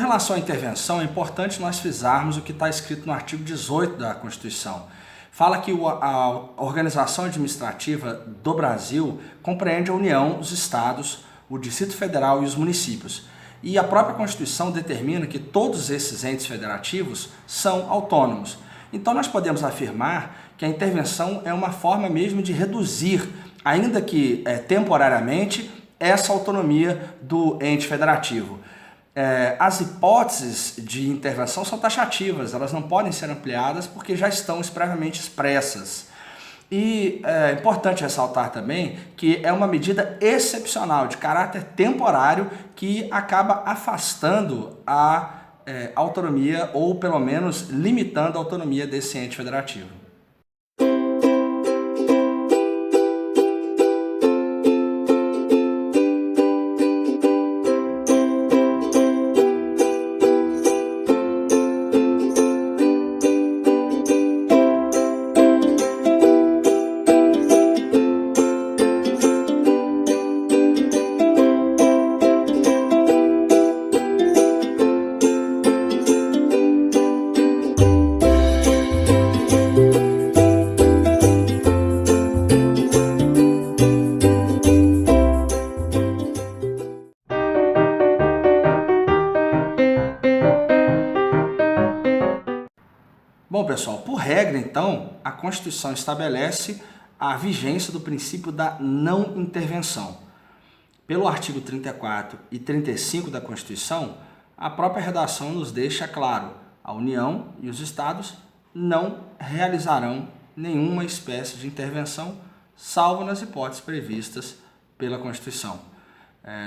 relação à intervenção, é importante nós frisarmos o que está escrito no artigo 18 da Constituição. Fala que a organização administrativa do Brasil compreende a União, os estados, o Distrito Federal e os municípios. E a própria Constituição determina que todos esses entes federativos são autônomos. Então nós podemos afirmar que a intervenção é uma forma mesmo de reduzir, ainda que temporariamente, essa autonomia do ente federativo. As hipóteses de intervenção são taxativas, elas não podem ser ampliadas porque já estão previamente expressas. E é importante ressaltar também que é uma medida excepcional, de caráter temporário, que acaba afastando a autonomia ou pelo menos limitando a autonomia desse ente federativo. Bom, pessoal, por regra, então, a Constituição estabelece a vigência do princípio da não intervenção. Pelo artigo 34 e 35 da Constituição, a própria redação nos deixa claro: a União e os Estados não realizarão nenhuma espécie de intervenção, salvo nas hipóteses previstas pela Constituição.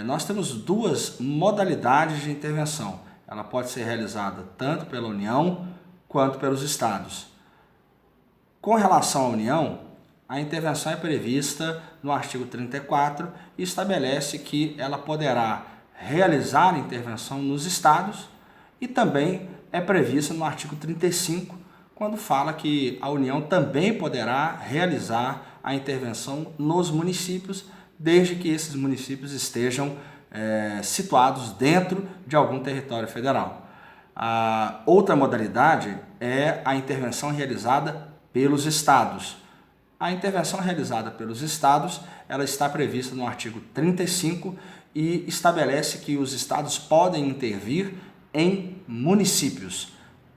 Nós temos duas modalidades de intervenção. Ela pode ser realizada tanto pela União quanto pelos estados. Com relação à União, a intervenção é prevista no artigo 34 e estabelece que ela poderá realizar a intervenção nos estados e também é prevista no artigo 35, quando fala que a União também poderá realizar a intervenção nos municípios, desde que esses municípios estejam situados dentro de algum território federal. A outra modalidade é a intervenção realizada pelos estados. A intervenção realizada pelos estados, ela está prevista no artigo 35 e estabelece que os estados podem intervir em municípios,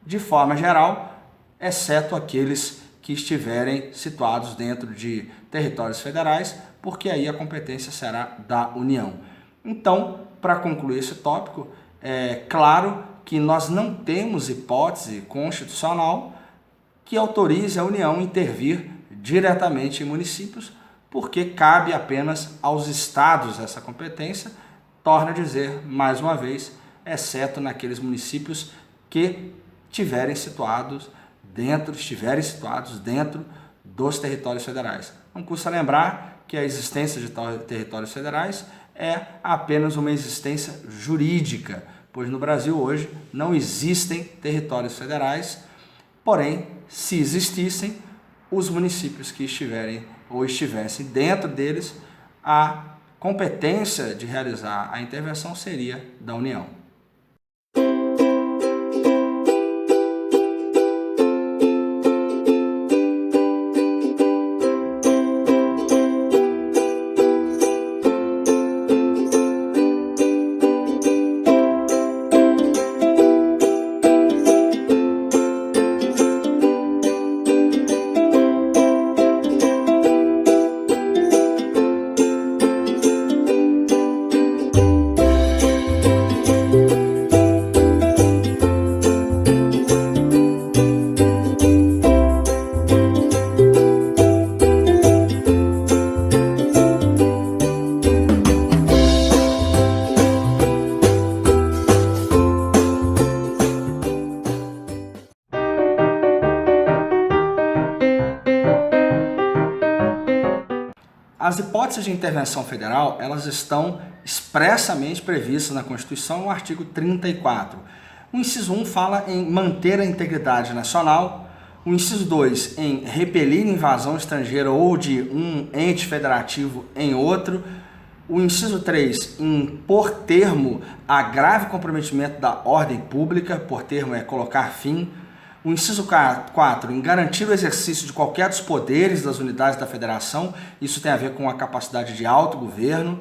de forma geral, exceto aqueles que estiverem situados dentro de territórios federais, porque aí a competência será da União. Então, para concluir esse tópico, é claro que nós não temos hipótese constitucional que autorize a União a intervir diretamente em municípios, porque cabe apenas aos estados essa competência, torna a dizer, mais uma vez, exceto naqueles municípios que estiverem situados dentro dos territórios federais. Não custa lembrar que a existência de territórios federais é apenas uma existência jurídica, pois no Brasil hoje não existem territórios federais, porém, se existissem, os municípios que estiverem ou estivessem dentro deles, a competência de realizar a intervenção seria da União. As hipóteses de intervenção federal, elas estão expressamente previstas na Constituição no artigo 34. O inciso 1 fala em manter a integridade nacional, o inciso 2 em repelir invasão estrangeira ou de um ente federativo em outro, O inciso 3, impor termo a grave comprometimento da ordem pública, por termo é colocar fim. O inciso 4, em garantir o exercício de qualquer dos poderes das unidades da federação, isso tem a ver com a capacidade de autogoverno.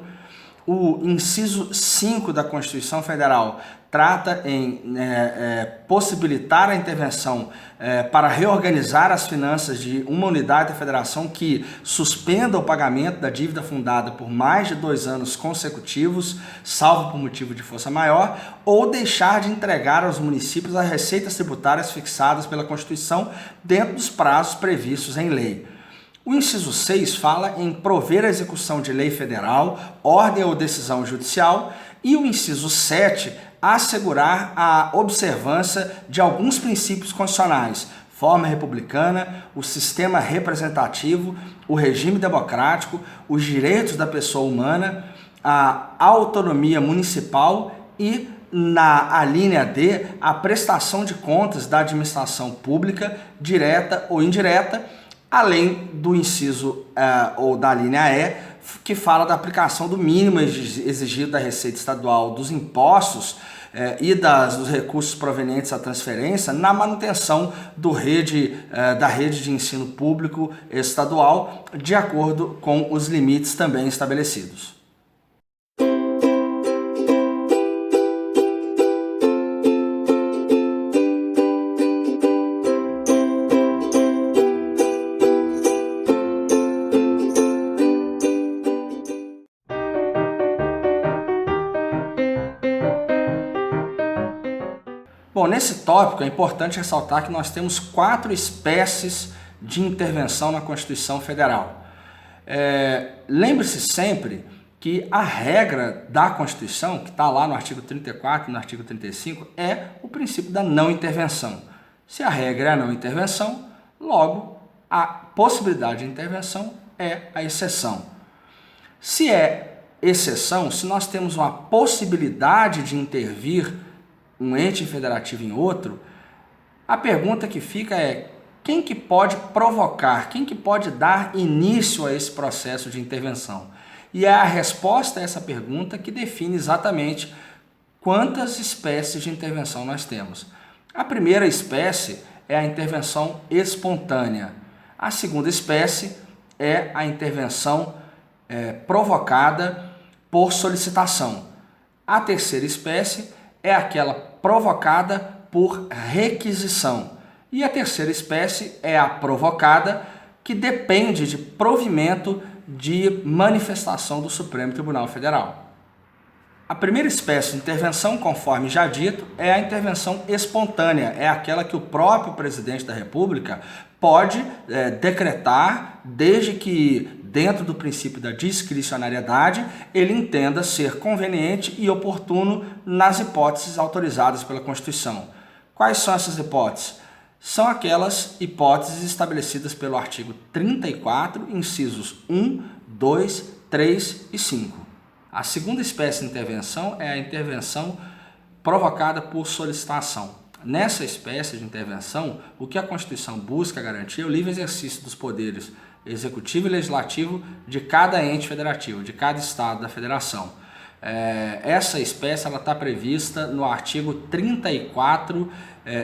O inciso 5 da Constituição Federal trata em possibilitar a intervenção para reorganizar as finanças de uma unidade da federação que suspenda o pagamento da dívida fundada por mais de 2 anos consecutivos, salvo por motivo de força maior, ou deixar de entregar aos municípios as receitas tributárias fixadas pela Constituição dentro dos prazos previstos em lei. O inciso 6 fala em prover a execução de lei federal, ordem ou decisão judicial, e o inciso 7 assegurar a observância de alguns princípios constitucionais, forma republicana, o sistema representativo, o regime democrático, os direitos da pessoa humana, a autonomia municipal e, na linha D, a prestação de contas da administração pública, direta ou indireta, além do inciso ou da linha E, que fala da aplicação do mínimo exigido da Receita Estadual dos impostos e dos recursos provenientes à transferência na manutenção da rede de ensino público estadual, de acordo com os limites também estabelecidos. Bom, nesse tópico é importante ressaltar que nós temos 4 espécies de intervenção na Constituição Federal. Lembre-se sempre que a regra da Constituição, que está lá no artigo 34 e no artigo 35, é o princípio da não intervenção. Se a regra é a não intervenção, logo a possibilidade de intervenção é a exceção. Se é exceção, se nós temos uma possibilidade de intervir um ente federativo em outro, a pergunta que fica é: quem que pode provocar, quem que pode dar início a esse processo de intervenção? E é a resposta a essa pergunta que define exatamente quantas espécies de intervenção nós temos. A primeira espécie é a intervenção espontânea. A segunda espécie é a intervenção provocada por solicitação. A terceira espécie é aquela provocada por requisição. E a terceira espécie é a provocada, que depende de provimento de manifestação do Supremo Tribunal Federal. A primeira espécie de intervenção, conforme já dito, é a intervenção espontânea, é aquela que o próprio presidente da República pode decretar, desde que, dentro do princípio da discricionariedade, ele entenda ser conveniente e oportuno nas hipóteses autorizadas pela Constituição. Quais são essas hipóteses? São aquelas hipóteses estabelecidas pelo artigo 34, incisos 1, 2, 3 e 5. A segunda espécie de intervenção é a intervenção provocada por solicitação. Nessa espécie de intervenção, o que a Constituição busca garantir é o livre exercício dos poderes executivo e legislativo de cada ente federativo, de cada estado da federação. Essa espécie está prevista no artigo 34,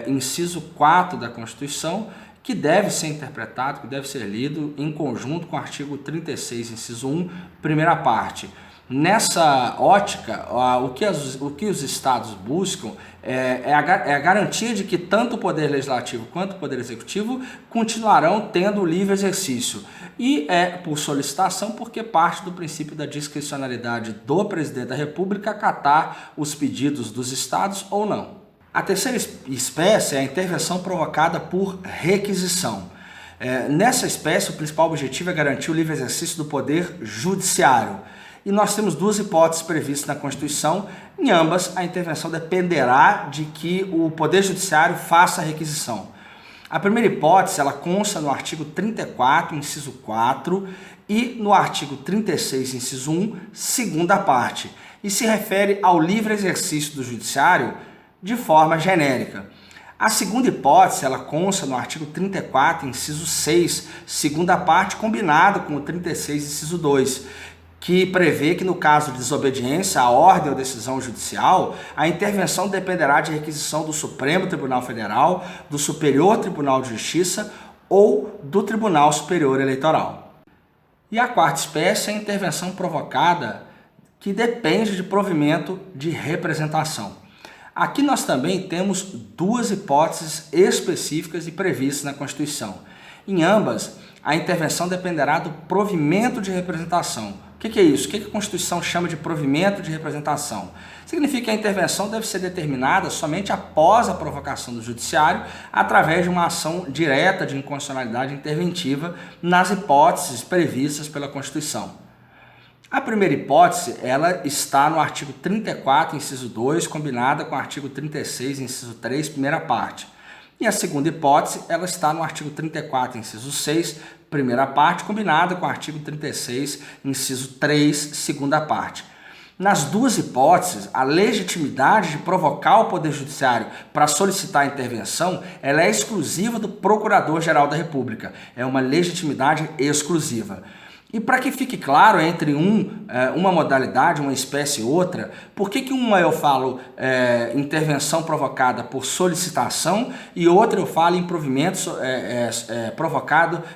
inciso 4 da Constituição, que deve ser interpretado, que deve ser lido em conjunto com o artigo 36, inciso 1, primeira parte. Nessa ótica, o que os estados buscam é a garantia de que tanto o Poder Legislativo quanto o Poder Executivo continuarão tendo o livre exercício. E é por solicitação, porque parte do princípio da discricionariedade do Presidente da República acatar os pedidos dos estados ou não. A terceira espécie é a intervenção provocada por requisição. Nessa espécie, o principal objetivo é garantir o livre exercício do Poder Judiciário. E nós temos 2 hipóteses previstas na Constituição. Em ambas, a intervenção dependerá de que o Poder Judiciário faça a requisição. A primeira hipótese, ela consta no artigo 34, inciso 4, e no artigo 36, inciso 1, segunda parte, e se refere ao livre exercício do Judiciário de forma genérica. A segunda hipótese, ela consta no artigo 34, inciso 6, segunda parte, combinado com o 36, inciso 2, que prevê que no caso de desobediência à ordem ou decisão judicial, a intervenção dependerá de requisição do Supremo Tribunal Federal, do Superior Tribunal de Justiça ou do Tribunal Superior Eleitoral. E a quarta espécie é a intervenção provocada, que depende de provimento de representação. Aqui nós também temos duas hipóteses específicas e previstas na Constituição. Em ambas, a intervenção dependerá do provimento de representação. O que é isso? O que a Constituição chama de provimento de representação? Significa que a intervenção deve ser determinada somente após a provocação do Judiciário, através de uma ação direta de inconstitucionalidade interventiva nas hipóteses previstas pela Constituição. A primeira hipótese, ela está no artigo 34, inciso 2, combinada com o artigo 36, inciso 3, primeira parte. E a segunda hipótese, ela está no artigo 34, inciso 6, primeira parte, combinada com o artigo 36, inciso 3, segunda parte. Nas duas hipóteses, a legitimidade de provocar o Poder Judiciário para solicitar a intervenção, ela é exclusiva do Procurador-Geral da República. É uma legitimidade exclusiva. E para que fique claro entre uma modalidade, uma espécie e outra, por que uma eu falo intervenção provocada por solicitação e outra eu falo em provimento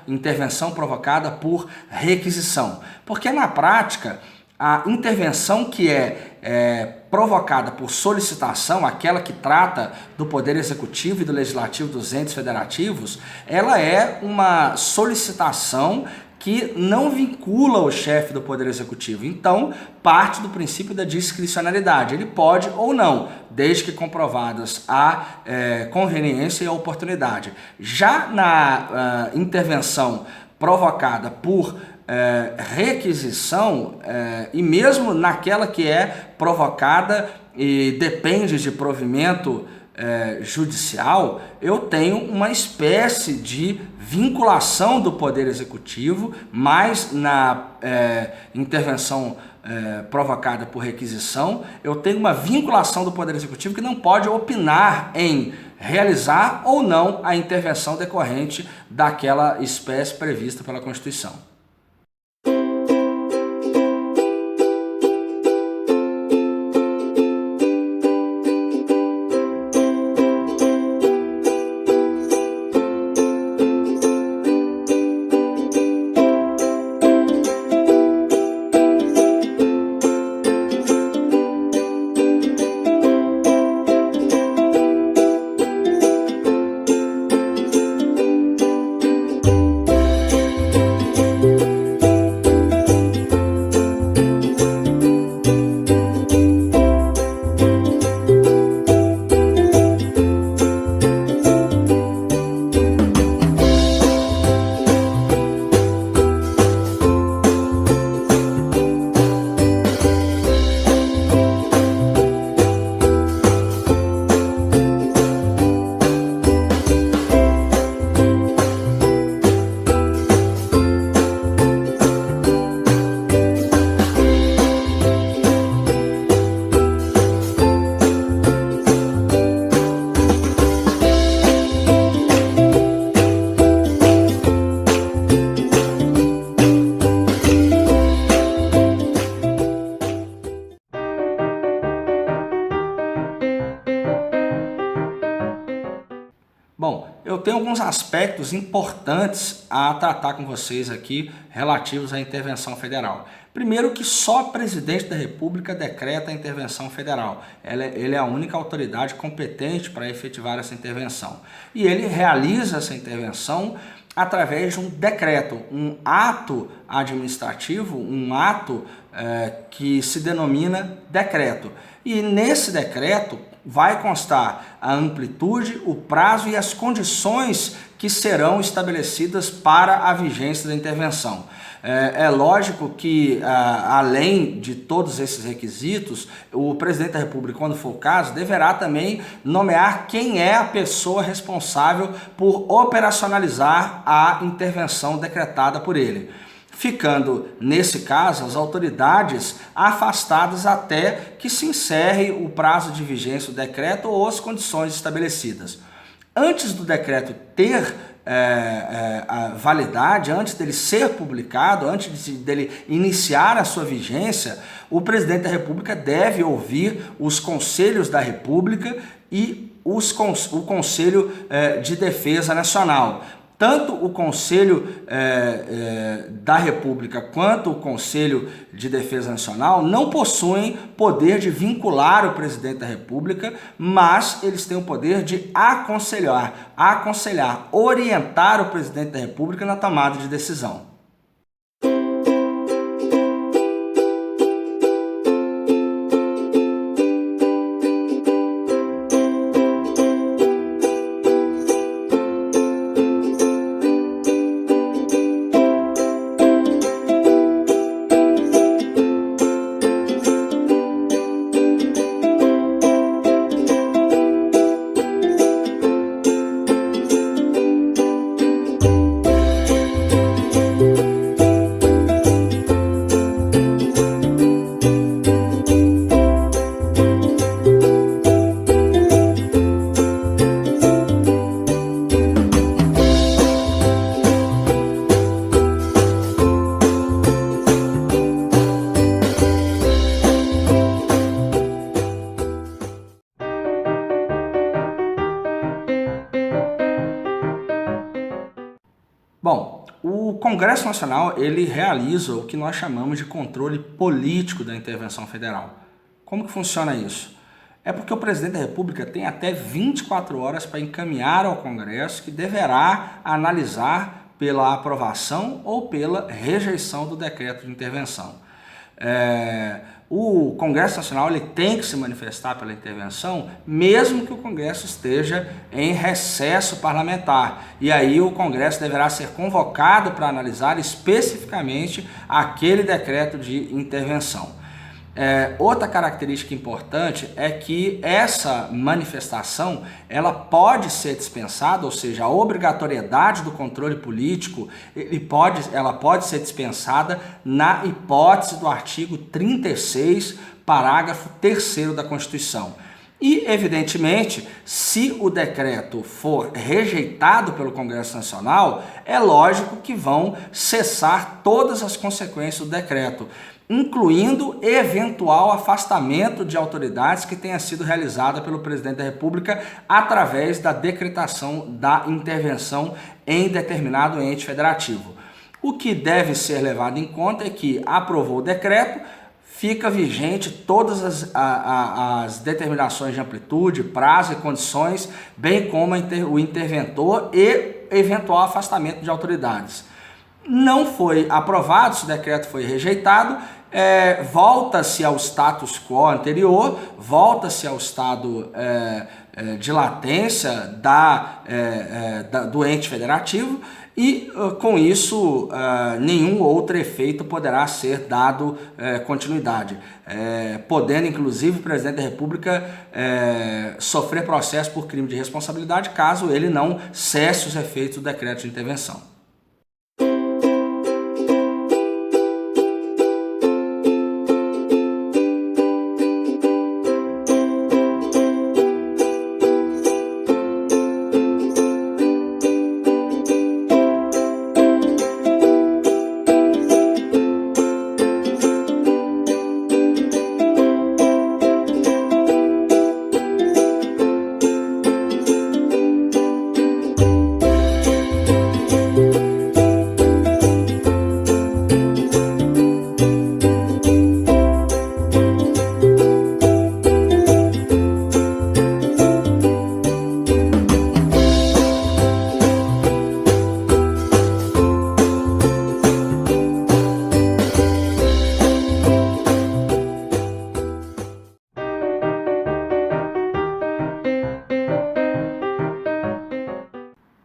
intervenção provocada por requisição? Porque na prática, a intervenção que é provocada por solicitação, aquela que trata do Poder Executivo e do Legislativo dos entes federativos, ela é uma solicitação que não vincula o chefe do Poder Executivo. Então, parte do princípio da discricionalidade. Ele pode ou não, desde que comprovadas a conveniência e a oportunidade. Já na intervenção provocada por requisição, e mesmo naquela que é provocada e depende de provimento judicial, eu tenho uma espécie de vinculação do Poder Executivo, mas na intervenção provocada por requisição, eu tenho uma vinculação do Poder Executivo que não pode opinar em realizar ou não a intervenção decorrente daquela espécie prevista pela Constituição. Bom, eu tenho alguns aspectos importantes a tratar com vocês aqui relativos à intervenção federal. Primeiro, que só o presidente da República decreta a intervenção federal. Ele é a única autoridade competente para efetivar essa intervenção. E ele realiza essa intervenção através de um decreto, um ato administrativo, um ato que se denomina decreto. E nesse decreto vai constar a amplitude, o prazo e as condições que serão estabelecidas para a vigência da intervenção. É lógico que, além de todos esses requisitos, o presidente da República, quando for o caso, deverá também nomear quem é a pessoa responsável por operacionalizar a intervenção decretada por ele, ficando, nesse caso, as autoridades afastadas até que se encerre o prazo de vigência do decreto ou as condições estabelecidas. Antes do decreto ter a validade, antes dele ser publicado, antes dele iniciar a sua vigência, o presidente da República deve ouvir os conselhos da República e o Conselho de Defesa Nacional. Tanto o Conselho da República quanto o Conselho de Defesa Nacional não possuem poder de vincular o presidente da República, mas eles têm o poder de aconselhar, orientar o presidente da República na tomada de decisão. Bom, o Congresso Nacional ele realiza o que nós chamamos de controle político da intervenção federal. Como que funciona isso? É porque o presidente da República tem até 24 horas para encaminhar ao Congresso, que deverá analisar pela aprovação ou pela rejeição do decreto de intervenção. O Congresso Nacional ele tem que se manifestar pela intervenção, mesmo que o Congresso esteja em recesso parlamentar. E aí o Congresso deverá ser convocado para analisar especificamente aquele decreto de intervenção. Outra característica importante é que essa manifestação ela pode ser dispensada, ou seja, a obrigatoriedade do controle político ela pode ser dispensada na hipótese do artigo 36, parágrafo 3º da Constituição. E, evidentemente, se o decreto for rejeitado pelo Congresso Nacional, é lógico que vão cessar todas as consequências do decreto, incluindo eventual afastamento de autoridades que tenha sido realizada pelo presidente da República através da decretação da intervenção em determinado ente federativo. O que deve ser levado em conta é que aprovou o decreto, fica vigente todas as determinações de amplitude, prazo e condições, bem como o interventor e eventual afastamento de autoridades. Não foi aprovado, se o decreto foi rejeitado, volta-se ao status quo anterior, volta-se ao estado de latência do ente federativo e, com isso, nenhum outro efeito poderá ser dado continuidade, podendo, inclusive, o presidente da República sofrer processo por crime de responsabilidade caso ele não cesse os efeitos do decreto de intervenção.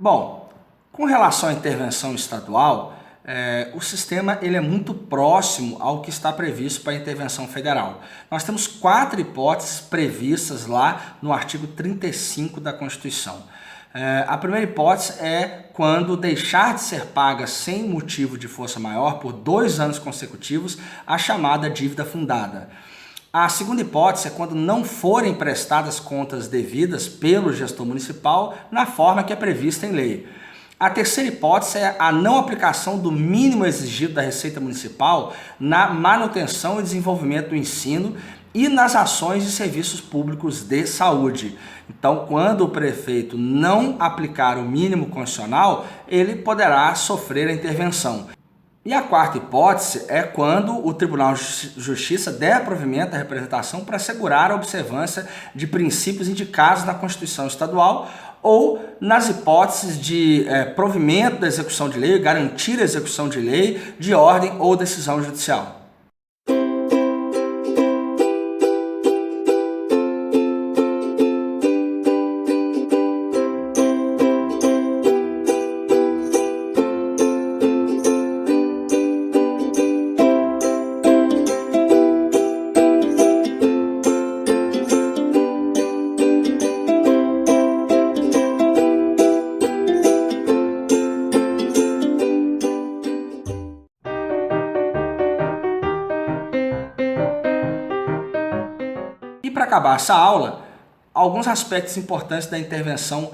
Bom, com relação à intervenção estadual, o sistema ele é muito próximo ao que está previsto para a intervenção federal. Nós temos 4 hipóteses previstas lá no artigo 35 da Constituição. A primeira hipótese é quando deixar de ser paga sem motivo de força maior por 2 anos consecutivos a chamada dívida fundada. A segunda hipótese é quando não forem prestadas contas devidas pelo gestor municipal na forma que é prevista em lei. A terceira hipótese é a não aplicação do mínimo exigido da Receita Municipal na manutenção e desenvolvimento do ensino e nas ações de serviços públicos de saúde. Então, quando o prefeito não aplicar o mínimo constitucional, ele poderá sofrer a intervenção. E a quarta hipótese é quando o Tribunal de Justiça der provimento à representação para assegurar a observância de princípios indicados na Constituição Estadual ou nas hipóteses de provimento da execução de lei, garantir a execução de lei, de ordem ou decisão judicial. E para acabar essa aula, alguns aspectos importantes da intervenção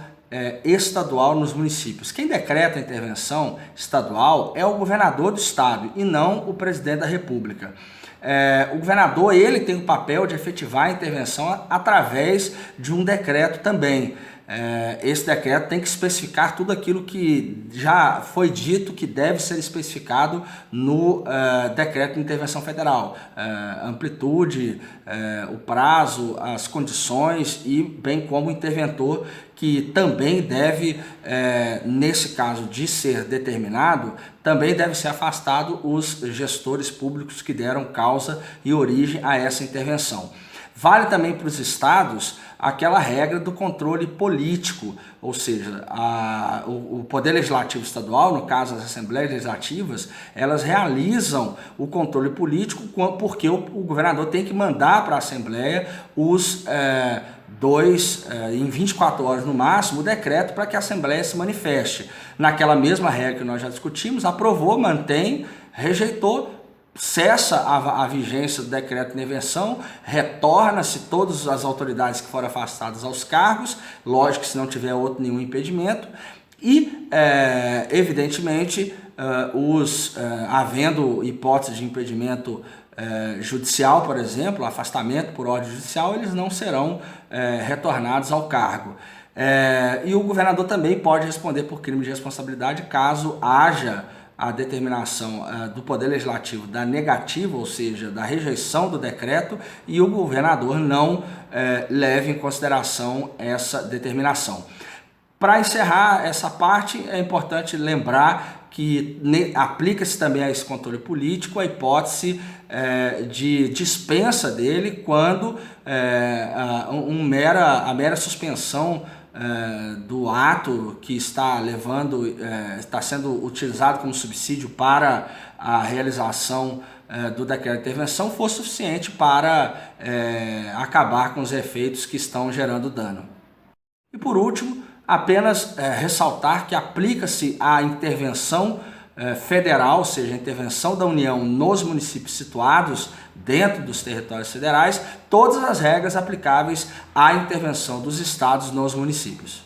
estadual nos municípios. Quem decreta a intervenção estadual é o governador do estado e não o presidente da República. O governador ele tem o papel de efetivar a intervenção através de um decreto também. Esse decreto tem que especificar tudo aquilo que já foi dito que deve ser especificado no decreto de intervenção federal. Amplitude, o prazo, as condições e bem como o interventor que também deve, nesse caso de ser determinado, também deve ser afastado os gestores públicos que deram causa e origem a essa intervenção. Vale também para os estados aquela regra do controle político, ou seja, o Poder Legislativo Estadual, no caso as Assembleias Legislativas, elas realizam o controle político porque o governador tem que mandar para a Assembleia em 24 horas no máximo, o decreto para que a Assembleia se manifeste. Naquela mesma regra que nós já discutimos, aprovou, mantém, rejeitou, cessa a vigência do decreto de intervenção, retorna-se todas as autoridades que foram afastadas aos cargos, lógico que se não tiver nenhum impedimento, e evidentemente havendo hipótese de impedimento judicial, por exemplo, afastamento por ordem judicial, eles não serão retornados ao cargo. E o governador também pode responder por crime de responsabilidade caso haja a determinação do Poder Legislativo da negativa, ou seja, da rejeição do decreto, e o governador não leve em consideração essa determinação. Para encerrar essa parte, é importante lembrar que aplica-se também a esse controle político a hipótese de dispensa dele quando a mera suspensão do ato que está sendo utilizado como subsídio para a realização do decreto de intervenção for suficiente para acabar com os efeitos que estão gerando dano. E por último, apenas ressaltar que aplica-se a intervenção federal, ou seja, a intervenção da União nos municípios situados dentro dos territórios federais, todas as regras aplicáveis à intervenção dos estados nos municípios.